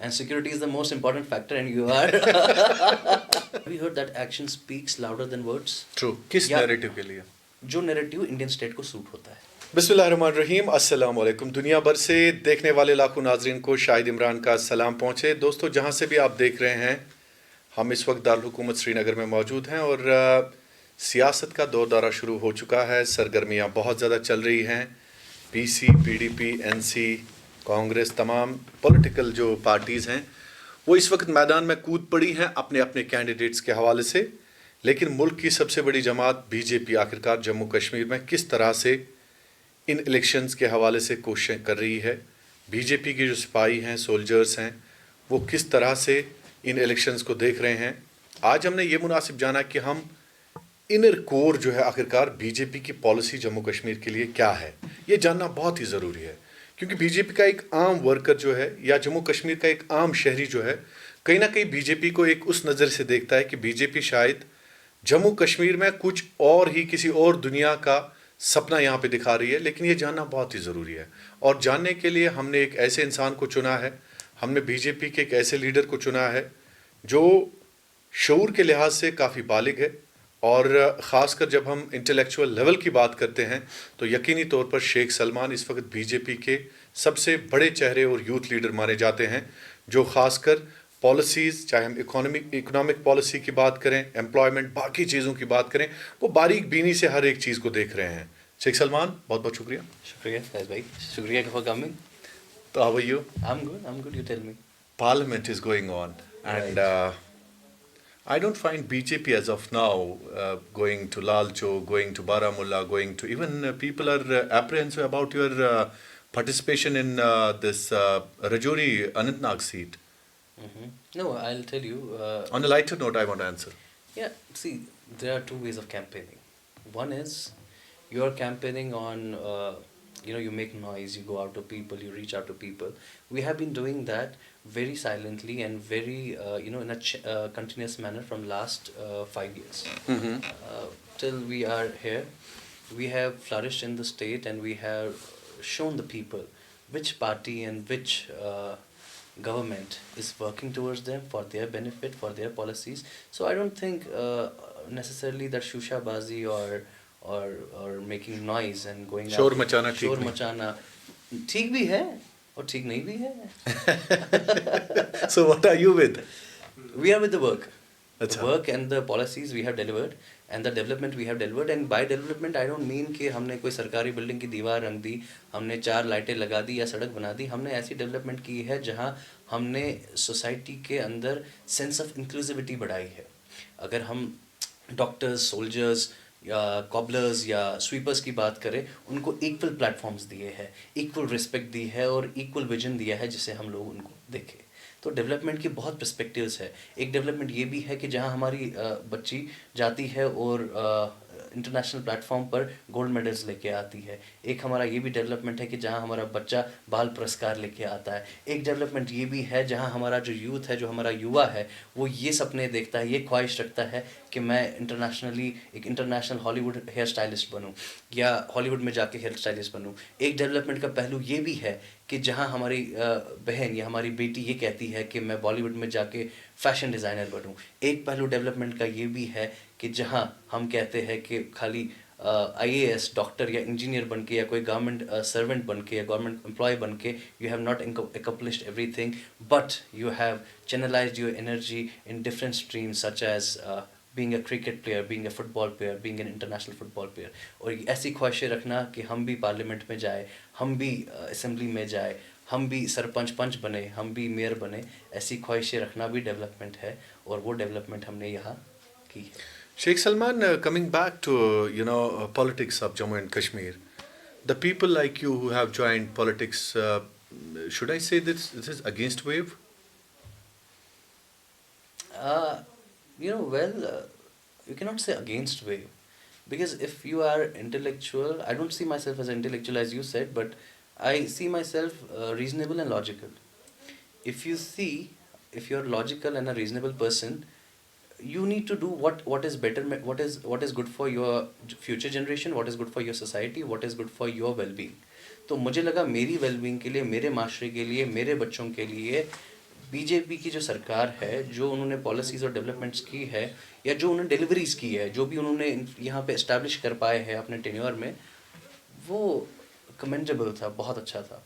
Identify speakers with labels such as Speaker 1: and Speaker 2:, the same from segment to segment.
Speaker 1: and security is the most important factor, and you are. Have you heard that action speaks louder than words?
Speaker 2: True, किस
Speaker 1: या
Speaker 2: narrative के लिए?
Speaker 1: जो narrative Indian state को suit होता है.
Speaker 2: बिस्मिल्लाहिर्रहमानिर्रहीम, अस्सलाम वालेकुम। दुनिया भर से देखने वाले लाखों नाजरीन को शाहिद इमरान का सलाम पहुँचे। दोस्तों, जहाँ से भी आप देख रहे हैं, हम इस वक्त दारुल हुकूमत श्रीनगर में मौजूद हैं और सियासत का दौर दौरा शुरू हो चुका है। सरगर्मियाँ बहुत ज़्यादा चल रही हैं। पीसी, पीडीपी, एनसी, कांग्रेस, तमाम पॉलिटिकल जो पार्टीज़ हैं वो इस वक्त मैदान में कूद पड़ी हैं अपने अपने कैंडिडेट्स के हवाले से। लेकिन मुल्क की सबसे बड़ी जमात बीजेपी आखिरकार जम्मू कश्मीर में किस तरह से इन इलेक्शंस के हवाले से कोशिशें कर रही है। बीजेपी के जो सिपाही हैं, सोल्जर्स हैं, वो किस तरह से इन इलेक्शंस को देख रहे हैं। आज हमने ये मुनासिब जाना कि हम इनर कोर जो है आखिरकार बीजेपी की पॉलिसी जम्मू कश्मीर के लिए क्या है, ये जानना बहुत ही ज़रूरी है। क्योंकि बीजेपी का एक आम वर्कर जो है या जम्मू कश्मीर का एक आम शहरी जो है, कहीं ना कहीं बीजेपी को एक उस नज़र से देखता है कि बीजेपी शायद जम्मू कश्मीर में कुछ और ही किसी और दुनिया का सपना यहाँ पे दिखा रही है। लेकिन ये जानना बहुत ही ज़रूरी है और जानने के लिए हमने एक ऐसे इंसान को चुना है, हमने बीजेपी के एक ऐसे लीडर को चुना है जो शऊर के लिहाज से काफ़ी बालिग है। और ख़ासकर जब हम इंटेलेक्चुअल लेवल की बात करते हैं तो यकीनी तौर पर शेख सलमान इस वक्त बीजेपी के सबसे बड़े चेहरे और यूथ लीडर माने जाते हैं, जो ख़ासकर पॉलिसीज़, चाहे हम इकोनॉमिक पॉलिसी की बात करें, एम्प्लॉयमेंट, बाकी चीज़ों की बात करें, वो बारीक बीनी से हर एक चीज़ को देख रहे हैं। शेख सलमान, बहुत बहुत शुक्रिया।
Speaker 1: शुक्रिया फैज भाई, शुक्रिया फॉर कमिंग.
Speaker 2: तो how are you?
Speaker 1: I'm good, you tell me.
Speaker 2: Parliament is going on, and I don't find BJP as of now going to Lal Chowk, going to Baramulla, going to even people are apprehensive about your participation in this Rajouri Anantnag seat.
Speaker 1: No, I'll tell you.
Speaker 2: On a lighter note, I want to answer.
Speaker 1: Yeah, see, there are two ways of campaigning. One is you're campaigning on, you make noise, you go out to people, you reach out to people. We have been doing that very silently and very, in a continuous manner from last 5 years. Till we are here, we have flourished in the state and we have shown the people which party and which government is working towards them for their benefit, for their policies. So I don't think necessarily that shushabazi or making noise and going
Speaker 2: शोर
Speaker 1: out,
Speaker 2: मचाना ठीक
Speaker 1: शोर
Speaker 2: नहीं।
Speaker 1: मचाना ठीक भी है और ठीक नहीं भी है.
Speaker 2: So what are you with?
Speaker 1: We are with the work. The
Speaker 2: अच्छा।
Speaker 1: work and the policies we have delivered and the development we have delivered. And by development I don't mean कि हमने कोई सरकारी बिल्डिंग की दीवार रंग दी, हमने 4 लाइटें लगा दी या सड़क बना दी. हमने ऐसी डेवलपमेंट की है जहाँ हमने सोसाइटी के अंदर सेंस ऑफ इंक्लूसिविटी बढ़ाई है. अगर हम डॉक्टर्स, सोल्जर्स या कॉबलर्स या स्वीपर्स की बात करें, उनको इक्वल प्लेटफॉर्म्स दिए हैं, इक्वल रिस्पेक्ट दी है और इक्वल विजन दिया है जिससे हम लोग उनको देखें. तो डेवलपमेंट की बहुत पर्सपेक्टिव्स है. एक डेवलपमेंट ये भी है कि जहाँ हमारी बच्ची जाती है और इंटरनेशनल प्लेटफॉर्म पर गोल्ड मेडल्स लेके आती है. एक हमारा ये भी डेवलपमेंट है कि जहाँ हमारा बच्चा बाल पुरस्कार लेके आता है. एक डेवलपमेंट ये भी है जहाँ हमारा जो यूथ है, जो हमारा युवा है, वो ये सपने देखता है, ये ख्वाहिश रखता है कि मैं इंटरनेशनली एक इंटरनेशनल हॉलीवुड हेयर स्टाइलिस्ट बनूं या हॉलीवुड में जाके हेयर स्टाइलिस्ट बनूं. एक डेवलपमेंट का पहलू ये भी है कि जहाँ हमारी बहन या हमारी बेटी ये कहती है कि मैं बॉलीवुड में जाके फैशन डिज़ाइनर बनूं. एक पहलू डेवलपमेंट का ये भी है कि जहाँ हम कहते हैं कि खाली IAS डॉक्टर या इंजीनियर बन के या कोई गवर्नमेंट सर्वेंट बन के या गवर्नमेंट एम्प्लॉय बन के you have not accomplished everything, but you have channelized your energy in different streams such as being a cricket player, being a football player, being an international football player. और ऐसी ख्वाहिशें रखना कि हम भी parliament में जाए, हम भी असेंबली में जाए, हम भी सरपंच पंच बने, हम भी मेयर बने, ऐसी ख्वाहिशें रखना भी डेवलपमेंट है और वो डेवलपमेंट हमने यहाँ की है.
Speaker 2: Sheikh Salman, coming back to politics of Jammu and Kashmir, the people like you who have joined politics, should I say this is against wave?
Speaker 1: You cannot say against wave, because if you are intellectual, I don't see myself as an intellectual as you said, but I see myself reasonable and logical. If you're logical and a reasonable person, you need to do what is better, what is good for your future generation, what is good for your society, what is good for your well-being. तो मुझे लगा मेरी wellbeing के लिए, मेरे माशरे के लिए, मेरे बच्चों के लिए बीजेपी की जो सरकार है, जो उन्होंने पॉलिसीज़ और डेवलपमेंट्स की है, या जो उन्होंने डिलीवरीज़ की है, जो भी उन्होंने यहाँ पे इस्टेब्लिश कर पाए हैं अपने टेन्योर में, वो कमेंडेबल था, बहुत अच्छा था।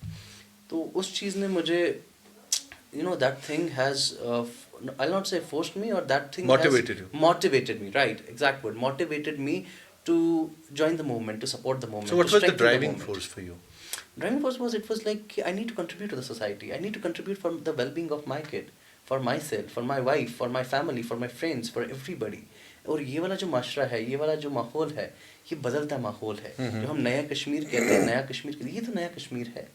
Speaker 1: तो उस चीज़ ने मुझे, that thing has, I'll not say forced me, or that thing
Speaker 2: Motivated
Speaker 1: has
Speaker 2: you.
Speaker 1: motivated me, right, exact word, motivated me to join the movement, to support the movement.
Speaker 2: So what
Speaker 1: to
Speaker 2: was the
Speaker 1: strengthen
Speaker 2: driving
Speaker 1: movement.
Speaker 2: force for you?
Speaker 1: Driving force was, it was like I need to contribute to the society. I need to contribute for the well-being of my kid, for myself, for my wife, for my family, for my friends, for everybody. और ये वाला जो माशरा है, ये वाला जो माहौल है, ये बदलता माहौल है। जो हम नया कश्मीर कहते हैं, नया कश्मीर कहते हैं, ये तो नया कश्मीर है।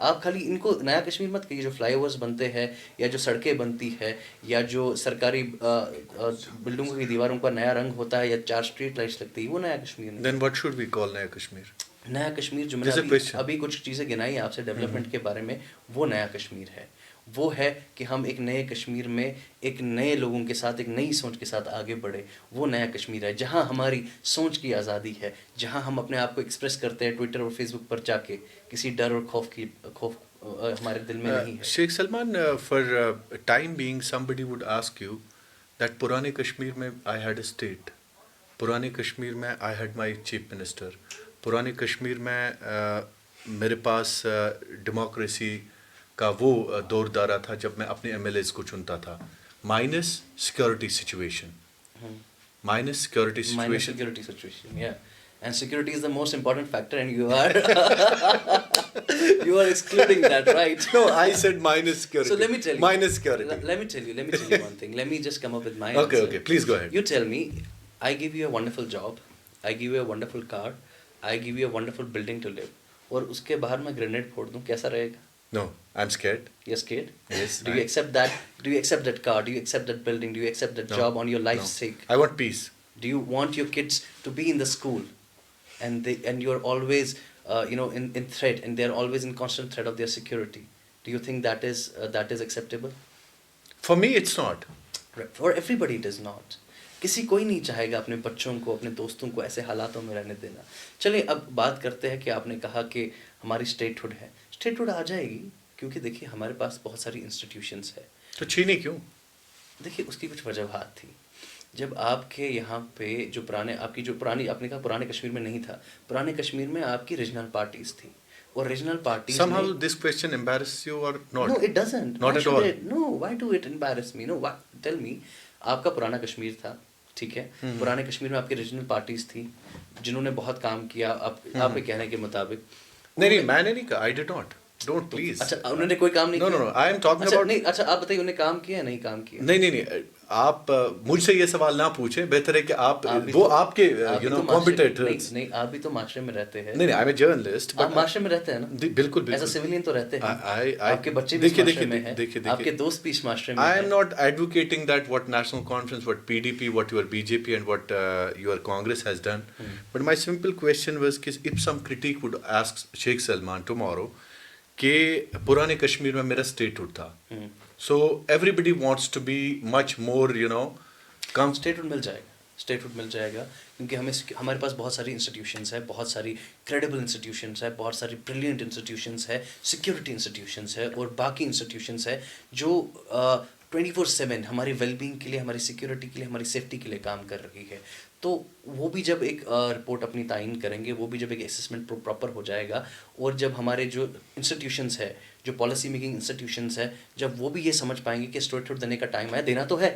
Speaker 1: आप खाली इनको नया कश्मीर मत कहिए। जो फ्लाईओवर्स बनते हैं, या जो सड़कें बनती है, या जो सरकारी बिल्डिंगों की दीवारों का नया रंग होता है, या 4 स्ट्रीट लाइट्स लगती है, वो नया कश्मीर नहीं।
Speaker 2: Then what should we call Naya Kashmir?
Speaker 1: नया कश्मीर जो
Speaker 2: There's a
Speaker 1: मैंने
Speaker 2: question.
Speaker 1: अभी कुछ चीज़ें गिनाई आपसे डेवलपमेंट के बारे में, वो नया कश्मीर है। वो है कि हम एक नए कश्मीर में एक नए लोगों के साथ, एक नई सोच के साथ आगे बढ़े। वो नया कश्मीर है जहाँ हमारी सोच की आज़ादी है, जहाँ हम अपने आप को एक्सप्रेस करते हैं ट्विटर और फेसबुक पर जाके, किसी डर और खौफ हमारे दिल में नहीं है।
Speaker 2: Sheikh Salman, for time being, somebody would ask you that पुराने कश्मीर में I had a state, पुराने कश्मीर में I had my chief minister, पुराने कश्मीर में मेरे पास डेमोक्रेसी का वो दौर दारा था जब मैं अपने MLAs को चुनता था, minus security situation, minus security
Speaker 1: Minus
Speaker 2: situation.
Speaker 1: security situation, yeah. And security is the most important factor, and you are you are excluding that, right?
Speaker 2: No, I said minus security.
Speaker 1: So let me tell you.
Speaker 2: Minus security.
Speaker 1: Let me tell you one thing. Let me just come up with my
Speaker 2: Okay,
Speaker 1: answer.
Speaker 2: okay. Please go ahead.
Speaker 1: You tell me, I give you a wonderful job, I give you a wonderful car, I give you a wonderful building to live, और उसके बाहर मैं grenade फोड़ दूं, कैसा रहेगा?
Speaker 2: No, I'm scared.
Speaker 1: You're scared?
Speaker 2: Yes.
Speaker 1: Do you accept that? Do you accept that car? Do you accept that building? Do you accept that
Speaker 2: No,
Speaker 1: job on your life's
Speaker 2: no.
Speaker 1: sake?
Speaker 2: I want peace.
Speaker 1: Do you want your kids to be in the school, and you're always in threat, and they're always in constant threat of their security? Do you think that is acceptable?
Speaker 2: For me, it's not.
Speaker 1: For everybody it is not. किसी कोई नहीं चाहेगा अपने बच्चों को, अपने दोस्तों को ऐसे हालातों में रहने देना। चलिए अब बात करते हैं कि आपने कहा कि हमारी स्टेटहुड है। स्टेटहुड आ जाएगी, क्योंकि देखिए हमारे पास बहुत सारी इंस्टीट्यूशंस है।
Speaker 2: तो छीनी क्यों?
Speaker 1: देखिए उसकी कुछ वजूहात थी। जब आपके यहाँ पे जो पुराने आपने कहा पुराने कश्मीर में नहीं था, पुराने कश्मीर में आपकी रीजनल पार्टीज थी, और regional parties
Speaker 2: Somehow this question embarrasses you or not?
Speaker 1: No, it doesn't.
Speaker 2: Not
Speaker 1: Why
Speaker 2: at
Speaker 1: should
Speaker 2: all.
Speaker 1: No, why do it embarrass me? No, tell me. आपका पुराना कश्मीर था, ठीक है? पुराने कश्मीर में आपकी रीजनल पार्टीज थी, जिन्होंने बहुत काम किया, आपके कहने के मुताबिक।
Speaker 2: नहीं, मैंने नहीं कहा. I did not. Don't please.
Speaker 1: अच्छा, उन्होंने कोई काम नहीं किया?
Speaker 2: No. I am talking
Speaker 1: अच्छा,
Speaker 2: about.
Speaker 1: नहीं, अच्छा आप बताइए, उन्होंने काम किया या नहीं काम किया?
Speaker 2: नहीं. आप मुझसे ये सवाल ना पूछें. बेहतर है कि आप वो
Speaker 1: तो-
Speaker 2: आपके
Speaker 1: आप भी तो
Speaker 2: competitors.
Speaker 1: नहीं, आप भी तो माशरे में रहते हैं।
Speaker 2: नहीं, I'm a journalist.
Speaker 1: आप माशरे में रहते हैं ना?
Speaker 2: बिल्कुल.
Speaker 1: एज अ सिविलियन तो रहते हैं।
Speaker 2: I-
Speaker 1: आपके बच्चे भी इस माशरे में हैं,
Speaker 2: देखिए.
Speaker 1: आपके दोस्त भी इस माशरे में
Speaker 2: I
Speaker 1: हैं।
Speaker 2: am not advocating that what National Conference, what PDP, what your BJP and what your Congress has done. But my simple question was कि if some critique would ask Sheikh Salman tomorrow कि पुराने कश्मीर में मेरा statehood था. So everybody wants to be much more,
Speaker 1: statehood मिल जाएगा, क्योंकि हमारे पास बहुत सारी इंस्टीट्यूशंस है, बहुत सारी क्रेडिबल इंस्टीट्यूशंस है, बहुत सारी ब्रिलियंट इंस्टीट्यूशंस है, सिक्योरिटी इंस्टीट्यूशंस है, और बाकी इंस्टीट्यूशंस है जो 24/7 हमारी वेलबींग के लिए, हमारी सिक्योरिटी के लिए, हमारी सेफ्टी के लिए काम कर रही है। तो वो भी जब एक रिपोर्ट अपनी तायीन करेंगे, वो भी जब एक असेसमेंट प्रॉपर हो जाएगा, और जब हमारे जो इंस्टीट्यूशंस है, जो पॉलिसी मेकिंग इंस्टीट्यूशंस है, जब वो भी ये समझ पाएंगे कि स्टेटहुड देने का टाइम है, देना तो है,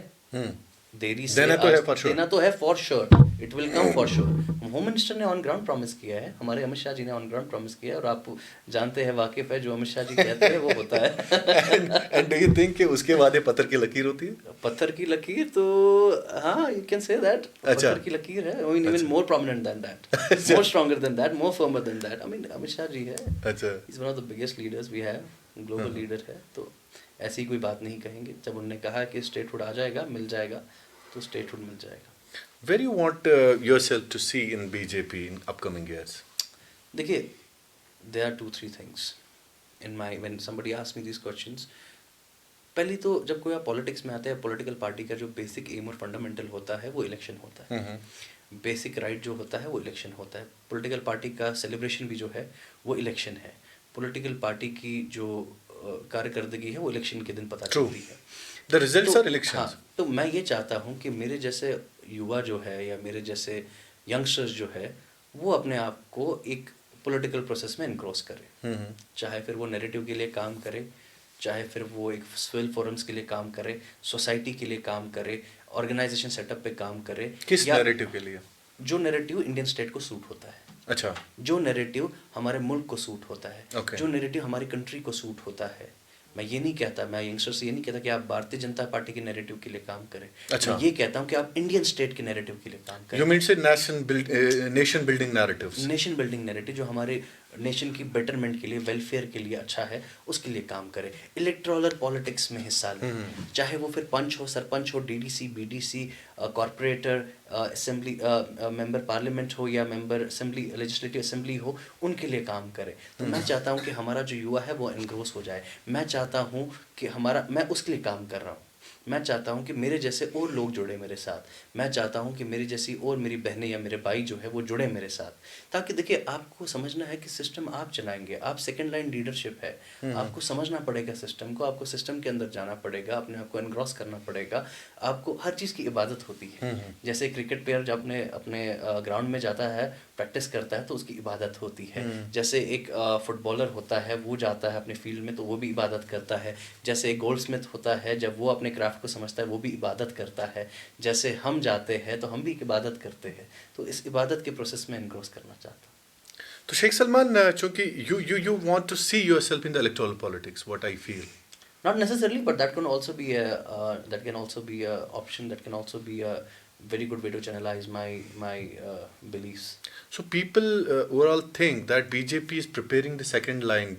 Speaker 1: देरी से
Speaker 2: देना तो है for sure.
Speaker 1: देना तो है for sure, it will come for sure. Home minister ने ऑन ग्राउंड प्रॉमिस किया है, हमारे अमित शाह जी ने ऑन ग्राउंड प्रॉमिस किया है, और आप जानते हैं, वाकिफ है, जो अमित शाह जी कहते हैं वो होता है।
Speaker 2: and do you think कि उसके वादे पत्थर की लकीर होती है?
Speaker 1: पत्थर की लकीर तो हाँ, यू कैन से दैट, पत्थर की लकीर है, I mean even more prominent than that, more stronger than that, more firmer than that. I mean Amit Shah ji है,
Speaker 2: अच्छा.
Speaker 1: Is one of the biggest leaders we have, global leader है, तो ऐसी कोई बात नहीं कहेंगे। जब उन्होंने कहा कि स्टेटहुड आ जाएगा, मिल जाएगा, तो स्टेटहुड मिल जाएगा।
Speaker 2: Where you want yourself to see in BJP in upcoming years?
Speaker 1: देखिए, there are 2-3 things in my when somebody asks me these questions. पहली तो जब कोई आप पॉलिटिक्स में आते हैं, पॉलिटिकल पार्टी का जो बेसिक एम और फंडामेंटल होता है वो इलेक्शन होता है। बेसिक राइट जो होता है वो इलेक्शन होता है। पॉलिटिकल पार्टी का सेलिब्रेशन भी जो है वो इलेक्शन है। पॉलिटिकल पार्टी की जो कारकर्दगी है वो इलेक्शन के दिन पता चलती है।
Speaker 2: द रिजल्ट्स आर
Speaker 1: हाँ,
Speaker 2: इलेक्शंस।
Speaker 1: तो मैं ये चाहता हूँ कि मेरे जैसे युवा जो है या मेरे जैसे यंगस्टर्स जो है वो अपने आप को एक पॉलिटिकल प्रोसेस में इनक्रोस करे, चाहे फिर वो नैरेटिव के लिए काम करे, चाहे फिर वो एक स्विल फोरम्स के लिए काम करे, सोसाइटी के लिए काम करे, ऑर्गेनाइजेशन सेटअप पे काम करे,
Speaker 2: किस
Speaker 1: या
Speaker 2: नैरेटिव के लिए?
Speaker 1: जो नैरेटिव इंडियन स्टेट को सूट होता है,
Speaker 2: अच्छा,
Speaker 1: जो नैरेटिव हमारे मुल्क को सूट होता है,
Speaker 2: ओके।
Speaker 1: जो नैरेटिव हमारी कंट्री को सूट होता है। मैं ये नहीं कहता, मैं यंगस्टर से ये नहीं कहता कि आप भारतीय जनता पार्टी के नैरेटिव के लिए काम करें।
Speaker 2: अच्छा।
Speaker 1: मैं ये कहता हूँ कि आप इंडियन स्टेट के नैरेटिव के लिए काम
Speaker 2: यू
Speaker 1: करें।
Speaker 2: मीन से nation building narratives.
Speaker 1: Nation building narrative जो हमारे नेशन की बेटरमेंट के लिए, वेलफेयर के लिए अच्छा है, उसके लिए काम करें। इलेक्टोरल पॉलिटिक्स में हिस्सा लें, चाहे वो फिर पंच हो, सरपंच हो, DDC, BDC, corporator, assembly member parliament हो या मेंबर असेंबली, लेजिस्लेटिव असेंबली हो, उनके लिए काम करें। तो मैं चाहता हूँ कि हमारा जो युवा है वो एनग्रोस हो जाए। मैं चाहता हूँ कि मैं उसके लिए काम कर रहा हूँ। मैं चाहता हूँ कि मेरे जैसे और लोग जुड़े मेरे साथ। मैं चाहता हूँ कि मेरी जैसी और मेरी बहनें या मेरे भाई जो है वो जुड़े मेरे साथ, ताकि देखिए आपको समझना है कि सिस्टम आप चलाएंगे, आप सेकंड लाइन लीडरशिप है, आपको समझना पड़ेगा सिस्टम को, आपको सिस्टम के अंदर जाना पड़ेगा, अपने आप को एनग्रॉस करना पड़ेगा। आपको हर चीज़ की इबादत होती है। जैसे क्रिकेट प्लेयर जब अपने अपने ग्राउंड में जाता है, प्रैक्टिस करता है, तो उसकी इबादत होती है। जैसे एक फुटबॉलर होता है, वो जाता है अपने फील्ड में तो वो भी इबादत करता है। जैसे एक गोल्ड स्मिथ होता है, जब वो अपने क्राफ्ट को समझता है वो भी इबादत करता है। जैसे हम जाते हैं तो हम भी एक इबादत करते हैं। तो इस इबादत के प्रोसेस में एनग्रोस करना चाहता हूँ।
Speaker 2: तो शेख सलमान, चूंकि you want to see yourself in the electoral politics, what I feel.
Speaker 1: Not necessarily, but that can also be a option. That can also be a very good way to channelize my beliefs.
Speaker 2: So people overall think that BJP is preparing the second line,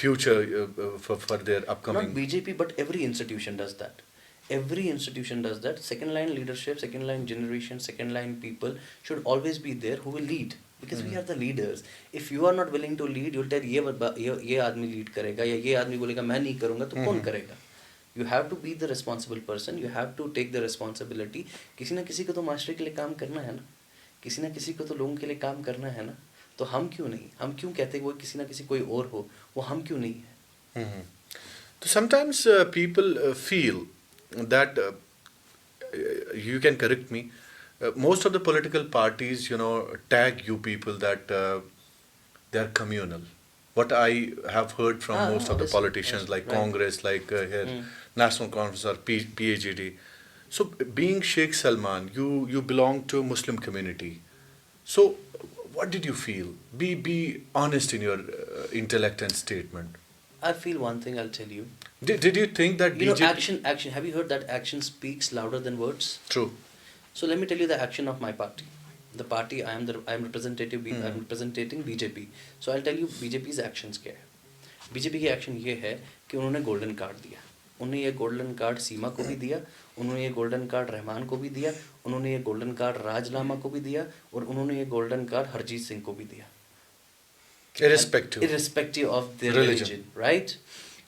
Speaker 2: future for their
Speaker 1: Not
Speaker 2: upcoming.
Speaker 1: BJP, but every institution does that. Every institution does that. Second line leadership, second line generation, second line people should always be there who will lead. Because we are the leaders. If you are not willing to lead, you'll tell ये आदमी lead करेगा या ये आदमी बोलेगा मैं नहीं करूँगा, तो कौन करेगा? You have to be the responsible person. You have to take the responsibility. किसी ना किसी को तो मास्टर के लिए काम करना है ना, किसी ना किसी को तो लोगों के लिए काम करना है ना। तो हम क्यों नहीं? हम क्यों कहते हैं वो किसी ना किसी कोई और हो, वो हम क्यों नहीं है?
Speaker 2: So sometimes people feel that you can correct me. Most of the political parties, tag you people that they are communal. What I have heard from most of the
Speaker 1: obviously,
Speaker 2: politicians, like
Speaker 1: right.
Speaker 2: Congress, like here, National Conference or PAGD. So, being Sheikh Salman, you belong to a Muslim community. So, what did you feel? Be honest in your intellect and statement.
Speaker 1: I feel one thing, I'll tell you.
Speaker 2: Did you think that
Speaker 1: You know,
Speaker 2: BJP?
Speaker 1: action. Have you heard that action speaks louder than words?
Speaker 2: True.
Speaker 1: So let me tell you the action of my party. The party I am representative. I'm representing BJP. So I'll tell you BJP's actions क्या है. BJP की action ये है कि उन्होंने golden card दिया. उन्होंने ये गोल्डन कार्ड सीमा को भी दिया, उन्होंने ये गोल्डन कार्ड रहमान को भी दिया, उन्होंने ये गोल्डन कार्ड राज लामा को भी दिया, और उन्होंने ये गोल्डन कार्ड हरजीत सिंह को भी दिया. Irrespective of their religion, right?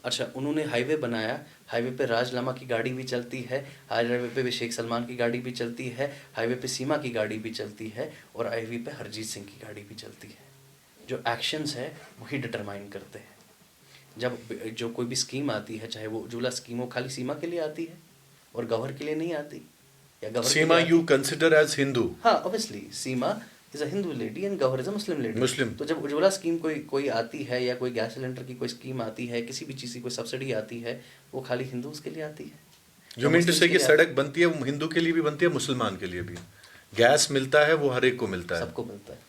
Speaker 1: अच्छा, उन्होंने हाईवे बनाया, हाईवे पे राज लामा की गाड़ी भी चलती है, हाईवे पे शेख सलमान की गाड़ी भी चलती है, हाईवे पे सीमा की गाड़ी भी चलती है, और हाईवे पे हरजीत सिंह की गाड़ी भी चलती है. जो एक्शंस है वही डिटरमाइन करते हैं. जब जो कोई भी स्कीम आती है, चाहे वो उज्ज्वला स्कीम हो, खाली सीमा के लिए आती है और गवर के लिए नहीं आती, या गवर
Speaker 2: Seema you consider as Hindu.
Speaker 1: हाँ, obviously Seema is a Hindu lady and Gauhar is a Muslim lady.
Speaker 2: Muslim.
Speaker 1: तो जब उज्ज्वला स्कीम कोई आती है, या कोई गैस सिलेंडर की कोई स्कीम आती है, किसी भी चीज़ की कोई सब्सिडी आती है, वो खाली हिंदूज के लिए आती है.
Speaker 2: You mean to say कि सड़क बनती है वो हिंदू के लिए भी बनती है, मुसलमान के लिए भी. गैस मिलता है वो हर एक को मिलता है.
Speaker 1: सबको मिलता है.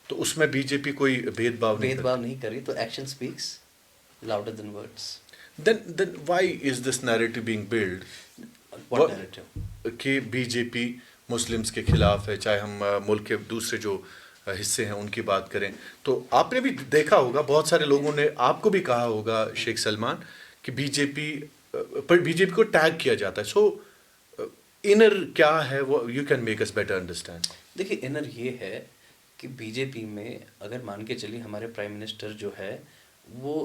Speaker 2: तो उसमें बीजेपी कोई भेदभाव
Speaker 1: नहीं करी. तो action speaks louder than words.
Speaker 2: Then why is this narrative being built?
Speaker 1: What narrative?
Speaker 2: कि बीजेपी मुस्लिम्स के खिलाफ है, चाहे हम मुल्क के दूसरे जो हिस्से हैं उनकी बात करें, तो आपने भी देखा होगा, बहुत सारे लोगों ने आपको भी कहा होगा शेख सलमान कि बीजेपी को टैग किया जाता है. सो इनर क्या है वो, you can make us better understand.
Speaker 1: देखिए, इनर ये है कि बीजेपी में अगर मान के चलिए हमारे प्राइम मिनिस्टर जो है वो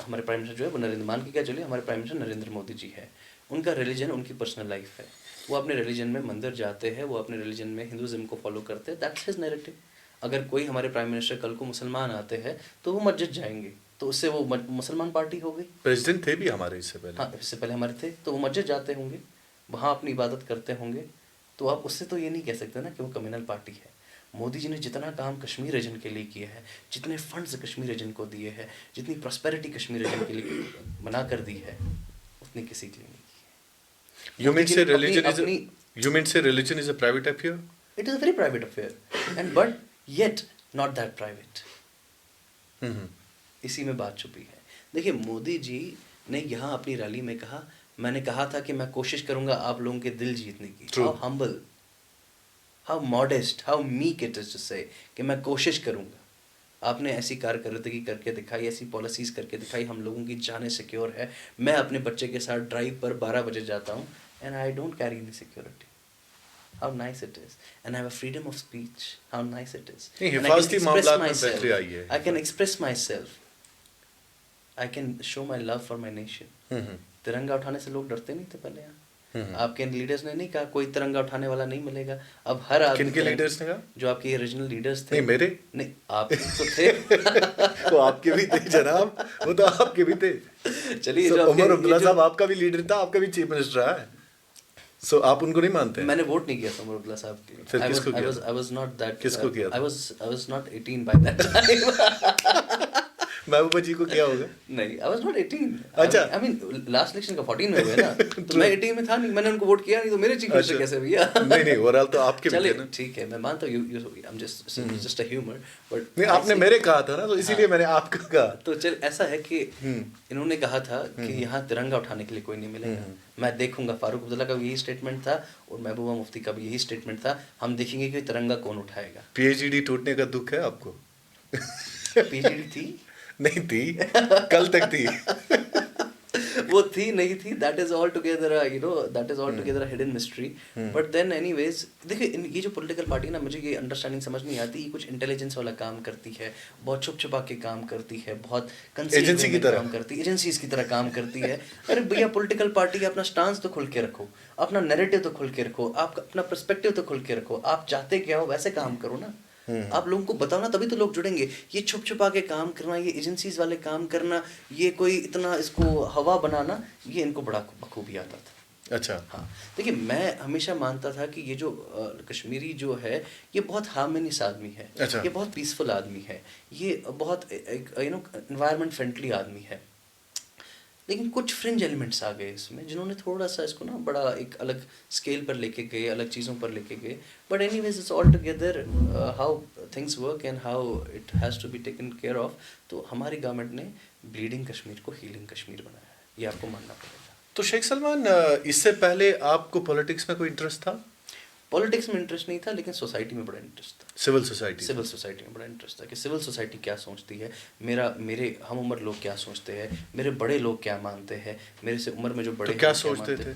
Speaker 1: मान के क्या चलिए हमारे प्राइम मिनिस्टर नरेंद्र मोदी जी है. उनका रिलीजन उनकी पर्सनल लाइफ है, वो अपने रिलीजन में मंदिर जाते हैं, वो अपने रिलीजन में हिंदुज़म को फॉलो करते हैं. That's his narrative. अगर कोई हमारे प्राइम मिनिस्टर कल को मुसलमान आते हैं तो वो मस्जिद जाएंगे, तो उससे वो मुसलमान पार्टी हो गई।
Speaker 2: प्रेसिडेंट थे भी हमारे इससे पहले।
Speaker 1: हाँ, इससे पहले हमारे थे, तो वो मस्जिद जाते होंगे, वहाँ अपनी इबादत करते होंगे, तो आप उससे तो ये नहीं कह सकते ना कि वो कम्युनल पार्टी है। मोदी जी ने जितना काम कश्मीर रीजन के लिए किया है, जितने फंड्स कश्मीर रीजन को दिए हैं, जितनी प्रॉस्पेरिटी कश्मीर रीजन के लिए बना कर दी है, उतनी किसी के लिए नहीं की है।
Speaker 2: You mean
Speaker 1: Modi ji
Speaker 2: say
Speaker 1: ने
Speaker 2: religion is a,
Speaker 1: अपनी
Speaker 2: you mean say religion is a private affair?
Speaker 1: It is a very private affair and but yet not that private.
Speaker 2: Hmm.
Speaker 1: इसी में बात छुपी है। देखिए, मोदी जी ने यहाँ अपनी रैली में कहा, मैंने कहा था कि मैं कोशिश करूंगा आप लोगों के दिल जीतने की।
Speaker 2: True.
Speaker 1: How humble, how modest, how meek it is to say कि मैं कोशिश करूंगा। आपने ऐसी कारकर्दगी करके दिखाई, ऐसी पॉलिसीज करके दिखाई, हम लोगों की जानें सिक्योर है। मैं अपने बच्चे के साथ ड्राइव पर 12 बजे जाता हूँ and I don't carry the security. How nice it is, and I have a freedom of speech. How nice it is.
Speaker 2: नहीं,
Speaker 1: And I can
Speaker 2: हिफाजती
Speaker 1: express
Speaker 2: मामलात में
Speaker 1: myself.
Speaker 2: बेहतरी आई है।
Speaker 1: I can express myself. I can show my love for my nation. तिरंगा उठाने से लोग डरते नहीं थे पहले यहाँ। आपके लीडर्स ने नहीं कहा कोई तिरंगा उठाने वाला नहीं मिलेगा। अब हर आदमी
Speaker 2: किनके लीडर्स ने कहा?
Speaker 1: जो आपके ओरिजिनल लीडर्स थे।
Speaker 2: नहीं, मेरे
Speaker 1: नहीं, आप तो थे।
Speaker 2: वो आपके भी थे जनाब, वो तो आपके भी थे।
Speaker 1: चलिए,
Speaker 2: So,
Speaker 1: जो आपके
Speaker 2: उमर अब्दुल्ला
Speaker 1: ये जो-
Speaker 2: साहब आपका भी लीडर था, आपका भी चीफ मिनिस्टर रहा है। सो आप उनको नहीं मानते?
Speaker 1: मैंने वोट नहीं किया था उमर अब्दुल्ला साहब के लिए।
Speaker 2: फिर किसको किया था?
Speaker 1: I was not that.
Speaker 2: किसको किया था?
Speaker 1: I was not 18 by that time.
Speaker 2: महबूबा जी को क्या होगा?
Speaker 1: नहीं, I was not 18.
Speaker 2: अच्छा।
Speaker 1: I mean, लास्ट इलेक्शन का 14 में हुआ ना, तो मैं 18 में था नहीं, मैंने उनको वोट किया नहीं, तो मेरे चीफ मिनिस्टर कैसे भैया?
Speaker 2: नहीं नहीं, ओवरऑल तो आपके भी
Speaker 1: चले,
Speaker 2: थे ना।
Speaker 1: ठीक है, मैं मानता हूँ I'm just a humor, but
Speaker 2: नहीं, आपने मेरे कहा था ना, तो इसीलिए मैंने आपका कहा।
Speaker 1: तो चल ऐसा है कि इन्होंने कहा था कि यहाँ तिरंगा उठाने के लिए कोई नहीं मिलेगा। मैं देखूंगा, फारूक अब्दुल्ला का भी यही स्टेटमेंट था और महबूबा मुफ्ती का भी यही स्टेटमेंट था, हम देखेंगे कि तिरंगा कौन उठाएगा।
Speaker 2: पीएचडी टूटने का दुख है आपको?
Speaker 1: पीएचडी थी?
Speaker 2: नहीं थी, कल तक थी।
Speaker 1: वो थी नहीं थी, that is all together that is all together hidden mystery. But then anyways, देखिए ये जो पॉलिटिकल पार्टी ना, मुझे ये अंडरस्टैंडिंग समझ नहीं आती, ये कुछ इंटेलिजेंस वाला काम करती है, बहुत छुप छुपा के काम करती है, बहुत
Speaker 2: एजेंसी की तरह
Speaker 1: काम करती है, एजेंसीज की तरह काम करती है। अरे भैया, पॉलिटिकल पार्टी अपना स्टांस तो खुल के रखो, अपना नैरेटिव तो खुल के रखो, आप अपना पर्सपेक्टिव तो खुल के रखो, आप चाहते क्या हो वैसे काम करो ना। आप लोगों को बताओ ना, तभी तो लोग जुड़ेंगे। ये छुप छुपा के काम करना, ये एजेंसीज वाले काम करना, ये कोई इतना इसको हवा बनाना, ये इनको बड़ा बखूबी आता था।
Speaker 2: अच्छा।
Speaker 1: हाँ, देखिए, मैं हमेशा मानता था कि ये जो कश्मीरी जो है, ये बहुत हार्मोनियस आदमी है।
Speaker 2: अच्छा।
Speaker 1: ये बहुत पीसफुल आदमी है, ये बहुत एनवायरनमेंट फ्रेंडली आदमी है। लेकिन कुछ फ्रिंज एलिमेंट्स आ गए इसमें, जिन्होंने थोड़ा सा इसको ना बड़ा एक अलग स्केल पर लेके गए, अलग चीज़ों पर लेके गए। But anyways, it's all together how things work and how it has to be taken care of. तो हमारी गवर्नमेंट ने ब्लीडिंग कश्मीर को हीलिंग कश्मीर बनाया है, ये आपको मानना पड़ेगा।
Speaker 2: तो शेख सलमान, इससे पहले आपको पॉलिटिक्स में कोई इंटरेस्ट था?
Speaker 1: पॉलिटिक्स में इंटरेस्ट नहीं था, लेकिन सोसाइटी में बड़ा इंटरेस्ट था।
Speaker 2: Civil society?
Speaker 1: सिविल सोसाइटी में बड़ा इंटरेस्ट था कि सिविल सोसाइटी क्या सोचती है, मेरे हम उम्र लोग क्या सोचते हैं, मेरे बड़े लोग क्या मानते हैं, मेरे से उम्र में जो बड़े
Speaker 2: तो क्या
Speaker 1: हैं,
Speaker 2: सोचते थे?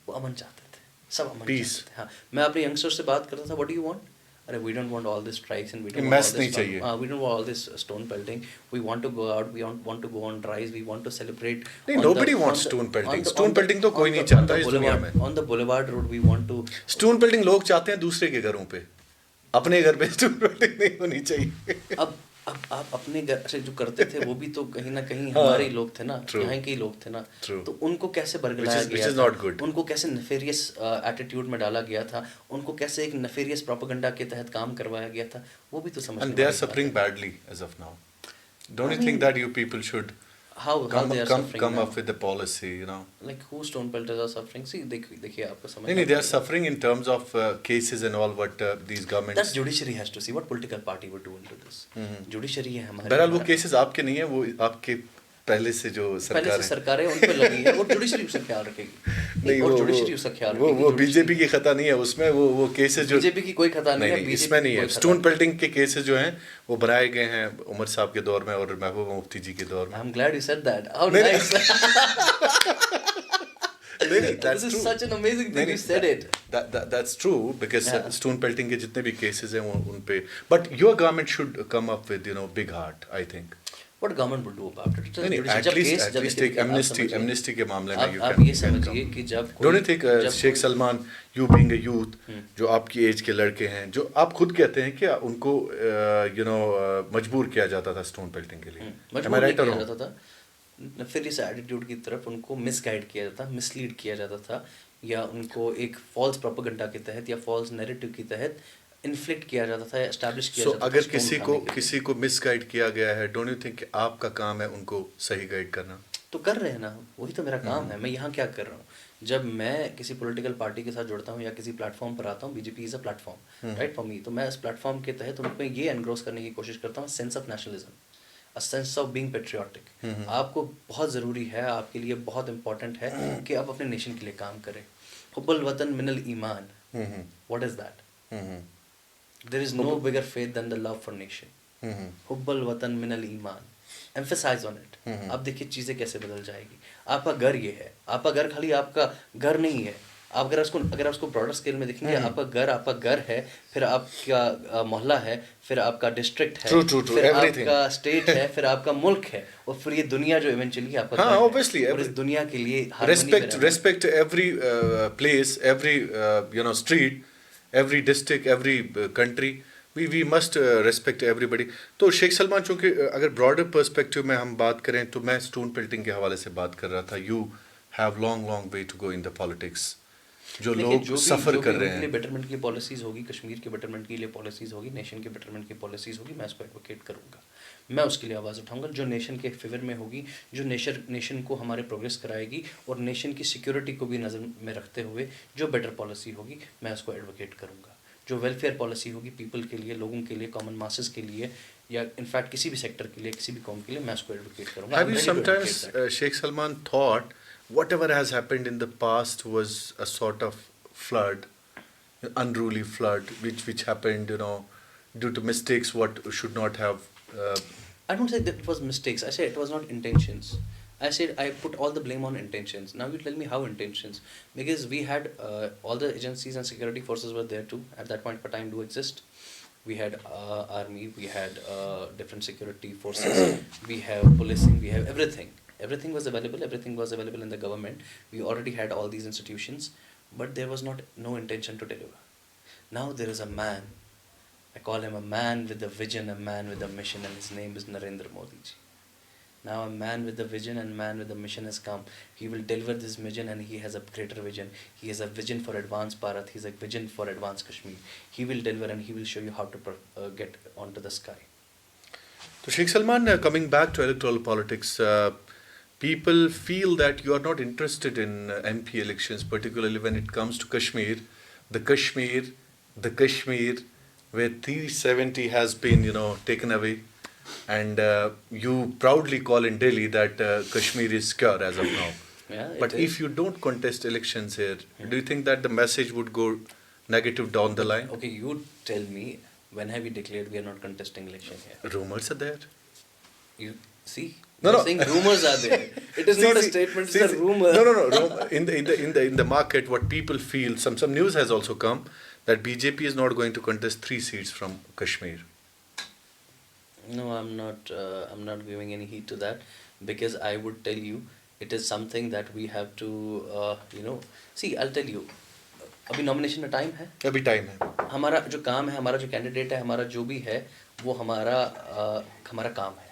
Speaker 1: वो अमन चाहते थे, सब अमन
Speaker 2: Peace.
Speaker 1: चाहते थे। हाँ, मैं अपने यंगस्टर्स से बात करता था, व्हाट डू यू वांट? अरे, we don't want all this strikes and we don't
Speaker 2: mess नहीं चाहिए।
Speaker 1: We don't want all this stone pelting, we want to go out, we want to go on drives, we want to celebrate.
Speaker 2: नहीं, nobody wants stone pelting. Stone pelting तो कोई नहीं चाहता इस दुनिया में।
Speaker 1: On the boulevard road we want to.
Speaker 2: Stone pelting लोग चाहते हैं दूसरे के घरों पे, अपने घर पे स्टोन पेल्टिंग नहीं होनी चाहिए।
Speaker 1: अब आप अपने घर से जो करते थे, वो भी तो कहीं ना कहीं
Speaker 2: हाँ,
Speaker 1: हमारे ही लोग थे ना,
Speaker 2: true.
Speaker 1: यहाँ के ही लोग थे ना।
Speaker 2: True.
Speaker 1: तो उनको कैसे बरगलाया
Speaker 2: Which
Speaker 1: गया
Speaker 2: is
Speaker 1: था,
Speaker 2: not good.
Speaker 1: उनको कैसे नेफेरियस एटीट्यूड में डाला गया था, उनको कैसे एक नेफेरियस प्रोपेगेंडा के तहत काम करवाया गया था, वो भी तो समझ।
Speaker 2: And they are suffering badly as of now. Don't you think that you people should
Speaker 1: how they are suffering
Speaker 2: come
Speaker 1: now?
Speaker 2: up with a policy, you know?
Speaker 1: Like who stone pelters are suffering? See, देखिए आपको समझ।
Speaker 2: नहीं, they are suffering in terms of cases and all what these governments.
Speaker 1: That's judiciary has to see what political party would do into this. Judiciary है हमारे।
Speaker 2: बहरहाल वो cases आपके नहीं है, वो आपके पहले से जो
Speaker 1: पहले
Speaker 2: सरकार
Speaker 1: से
Speaker 2: है।
Speaker 1: सरकारें उन पे लगी है, और जुडिशरी उसका ख्याल रखेगी।
Speaker 2: नहीं,
Speaker 1: और
Speaker 2: वो
Speaker 1: जुडिशरी उसका ख्याल
Speaker 2: वो
Speaker 1: रखेगी।
Speaker 2: बीजेपी की खता नहीं है उसमें, वो केसेस जो
Speaker 1: बीजेपी की कोई खता नहीं है,
Speaker 2: नहीं,
Speaker 1: BJP
Speaker 2: इसमें नहीं
Speaker 1: की
Speaker 2: है।
Speaker 1: कोई
Speaker 2: स्टोन
Speaker 1: खता
Speaker 2: पेल्टिंग के केसेस जो हैं वो बनाए गए हैं उमर साहब के दौर में और महबूबा मुफ्ती जी के दौर में।
Speaker 1: I'm glad you said that. How
Speaker 2: नहीं,
Speaker 1: nice.
Speaker 2: नहीं, that's
Speaker 1: This is
Speaker 2: true.
Speaker 1: such an amazing thing you said it.
Speaker 2: That's true because
Speaker 1: Yeah.
Speaker 2: stone pelting के जितने भी cases हैं वो उन पे, but your government should come up with big heart, I think.
Speaker 1: what government would do about it?
Speaker 2: नहीं नहीं,
Speaker 1: जब case-
Speaker 2: एटलीस्ट
Speaker 1: जब
Speaker 2: एटलीस्ट
Speaker 1: देखिए,
Speaker 2: एक
Speaker 1: आप
Speaker 2: एमनेस्टी
Speaker 1: समझिए,
Speaker 2: एमनेस्टी के मामले में
Speaker 1: आप
Speaker 2: यू
Speaker 1: आप
Speaker 2: कैन
Speaker 1: ये समझिए कि जब
Speaker 2: डोंट यू थिंक
Speaker 1: जब
Speaker 2: शेख
Speaker 1: कोई-
Speaker 2: Salman, you being a youth, जो आपकी एज के लड़के हैं, जो आप खुद कहते हैं कि उनको मजबूर किया जाता था स्टोन पेल्टिंग के लिए, Am I
Speaker 1: मजबूर नहीं
Speaker 2: right or
Speaker 1: किया
Speaker 2: wrong?
Speaker 1: जाता था, फिर इस एटीट्यूड की तरफ उनको मिसगाइड किया जाता, मिसलीड किया जाता था, या उनको एक फॉल्स प्रोपेगेंडा के तहत या फॉल्स नैरेटिव की तहत इन्फ्लिक्ट किया जाता था, एस्टैब्लिश किया
Speaker 2: सो
Speaker 1: जाता था
Speaker 2: अगर
Speaker 1: stone
Speaker 2: किसी
Speaker 1: उठाने
Speaker 2: को
Speaker 1: के लिए।
Speaker 2: किसी को मिसगाइड किया गया है, डोंट यू थिंक आपका काम है उनको सही गाइड करना?
Speaker 1: तो कर रहे हैं ना, वही तो मेरा काम है। मैं यहाँ क्या कर रहा हूँ, जब मैं किसी पॉलिटिकल पार्टी के साथ जुड़ता हूँ या किसी प्लेटफॉर्म पर आता हूँ, BJP is a platform right for me, तो मैं इस प्लेटफॉर्म के तहत उनको ये एनग्रोस करने की कोशिश करता हूँ, sense of nationalism, a sense of being patriotic. आपको बहुत ज़रूरी है, आपके लिए बहुत इंपॉर्टेंट है कि आप अपने नेशन के लिए काम करें। हुब्बुल वतन मिनल ईमान, what is that? There is no bigger faith than the love for nation. हुब्बुल वतन मिनल ईमान, एम्फेसाइज ऑन इट। आप देखिए चीज़ें कैसे बदल जाएगी। आपका घर ये है, आपका घर खाली आपका घर नहीं है। आप अगर उसको ब्रॉडर स्केल में देखेंगे, आपका घर है, फिर आपका मोहल्ला है, फिर आपका डिस्ट्रिक्ट है,
Speaker 2: True,
Speaker 1: फिर
Speaker 2: everything.
Speaker 1: आपका स्टेट है, फिर आपका मुल्क है, और फिर ये दुनिया जो इवेंचुअली आपका
Speaker 2: हाँ,
Speaker 1: घर है।
Speaker 2: obviously,
Speaker 1: और इस
Speaker 2: every-
Speaker 1: दुनिया के लिए harmony में रहना।
Speaker 2: respect every place, every street, every district, every country. We must respect everybody. तो शेख सलमान, चूंकि अगर ब्रॉडर पर्सपेक्टिव में हम बात करें, तो मैं स्टोन पेल्टिंग के हवाले से बात कर रहा था। You have long way to go in the politics. जो
Speaker 1: देखिए,
Speaker 2: लोग सफ़र कर रहे
Speaker 1: उनके लिए
Speaker 2: हैं,
Speaker 1: बेटरमेंट की पॉलिसीज़ होगी, कश्मीर के बेटरमेंट के लिए पॉलिसीज़ होगी, नेशन के बेटरमेंट की पॉलिसीज़ होगी, मैं उसको एडवोकेट करूँगा। मैं उसके लिए आवाज़ उठाऊंगा जो नेशन के फेवर में होगी, जो नेशन को हमारे प्रोग्रेस कराएगी, और नेशन की सिक्योरिटी को भी नज़र में रखते हुए जो बेटर पॉलिसी होगी, मैं उसको एडवोकेट करूँगा। जो वेलफेयर पॉलिसी होगी पीपल के लिए, लोगों के लिए, कॉमन मासेस के लिए, या इनफैक्ट किसी भी सेक्टर के लिए, किसी भी कॉम के लिए, मैं उसको एडवोकेट करूँगा।
Speaker 2: have you sometimes Sheikh Salman thought whatever has happened in the past was a sort of flood, unruly flood, which happened, due to mistakes what should not have.
Speaker 1: I don't say that it was mistakes. I say it was not intentions. I said I put all the blame on intentions. Now you tell me how intentions. Because we had all the agencies and security forces were there too. At that point, time do exist. We had army, we had different security forces, we have policing, we have everything. Everything was available. Everything was available in the government. We already had all these institutions, but there was no intention to deliver. Now there is a man. I call him a man with a vision, a man with a mission, and his name is Narendra Modi ji. Now a man with a vision and man with a mission has come. He will deliver this vision, and he has a greater vision. He has a vision for advanced Bharat. He has a vision for advanced Kashmir. He will deliver, and he will show you how to get onto the sky.
Speaker 2: So Sheikh Salman, coming back to electoral politics, people feel that you are not interested in MP elections, particularly when it comes to Kashmir, the Kashmir where 370 has been, taken away, and you proudly call in Delhi that Kashmir is secure as of now.
Speaker 1: Yeah,
Speaker 2: But
Speaker 1: it is.
Speaker 2: if you don't contest elections here, do you think that the message would go negative down the line?
Speaker 1: Okay, you tell me, when have you declared we are not contesting election here?
Speaker 2: Rumors are there.
Speaker 1: You see?
Speaker 2: No,
Speaker 1: You're
Speaker 2: no.
Speaker 1: saying rumors are there. It is not a statement, it's a rumor.
Speaker 2: No. In the market, what people feel, some news has also come that BJP is not going to contest 3 seats from Kashmir.
Speaker 1: No, I'm not giving any heed to that, because I would tell you it is something that we have to see. I'll tell you, अभी nomination का time है,
Speaker 2: अभी time है.
Speaker 1: हमारा जो काम है, हमारा जो कैंडिडेट है, हमारा जो भी है, वो हमारा काम है.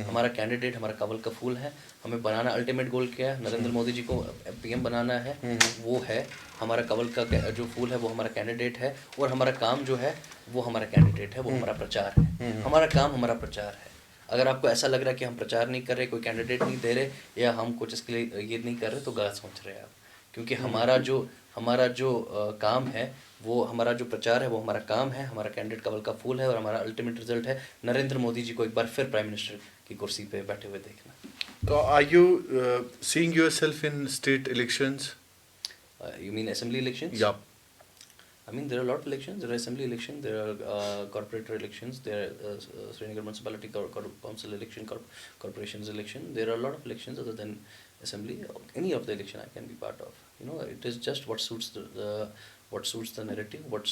Speaker 1: हमारा कैंडिडेट हमारा कवल का फूल है. हमें बनाना, अल्टीमेट गोल क्या है? नरेंद्र मोदी जी को पीएम बनाना है. वो है हमारा कवल का जो फूल है, वो हमारा कैंडिडेट है. और हमारा काम जो है वो हमारा कैंडिडेट है, वो हमारा प्रचार है. हमारा काम हमारा प्रचार है. अगर आपको ऐसा लग रहा है कि हम प्रचार नहीं कर रहे, कोई कैंडिडेट नहीं दे रहे, या हम कुछ इसके लिए ये नहीं कर रहे, तो गलत सोच रहे हैं आप. क्योंकि हमारा जो काम है, वो हमारा जो प्रचार है, वो हमारा काम है. हमारा कैंडिडेट कवल का फूल है, और हमारा अल्टीमेट रिजल्ट है नरेंद्र मोदी जी को एक बार फिर प्राइम मिनिस्टर की कुर्सी पे बैठे हुए देखना.
Speaker 2: So are you seeing yourself in state elections?
Speaker 1: You mean assembly elections?
Speaker 2: Yeah.
Speaker 1: I mean, there are a lot of elections. There are assembly elections, there are corporator elections, there are Srinagar municipality council election, corporations election. There are a lot of elections other than assembly. Any of the election I can be part of. It is just what suits the narrative, what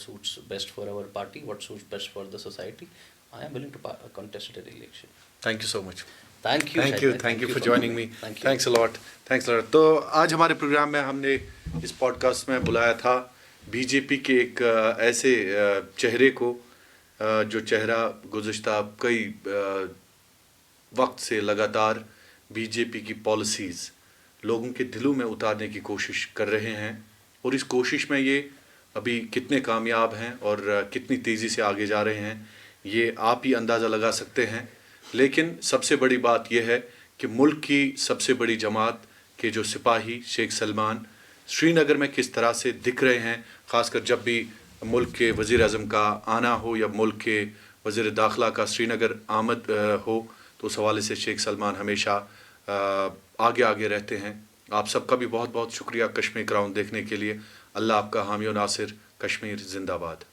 Speaker 1: suits best for our party, what suits best for the society. I am willing to contest an election.
Speaker 2: Thank you so much.
Speaker 1: Thank you
Speaker 2: thank you for joining me.
Speaker 1: Thank you.
Speaker 2: Thanks a lot. तो आज हमारे programme में हमने इस podcast में बुलाया था BJP के एक ऐसे चेहरे को, जो चेहरा गुज़िश्ता कई वक्त से लगातार बीजेपी की पॉलिसीज़ लोगों के दिलों में उतारने की कोशिश कर रहे हैं, और इस कोशिश में ये अभी कितने कामयाब हैं और कितनी तेज़ी से आगे जा रहे हैं, ये आप ही अंदाज़ा लगा सकते हैं। लेकिन सबसे बड़ी बात यह है कि मुल्क की सबसे बड़ी जमात के जो सिपाही शेख सलमान श्रीनगर में किस तरह से दिख रहे हैं, ख़ासकर जब भी मुल्क के वज़ीर आज़म का आना हो या मुल्क के वज़ीर दाखिला का श्रीनगर आमद हो, तो उस हवाले से शेख सलमान हमेशा आगे आगे रहते हैं। आप सबका भी बहुत बहुत शुक्रिया कश्मीर क्राउन देखने के लिए। अल्लाह आपका हामी और नासिर। कश्मीर जिंदाबाद।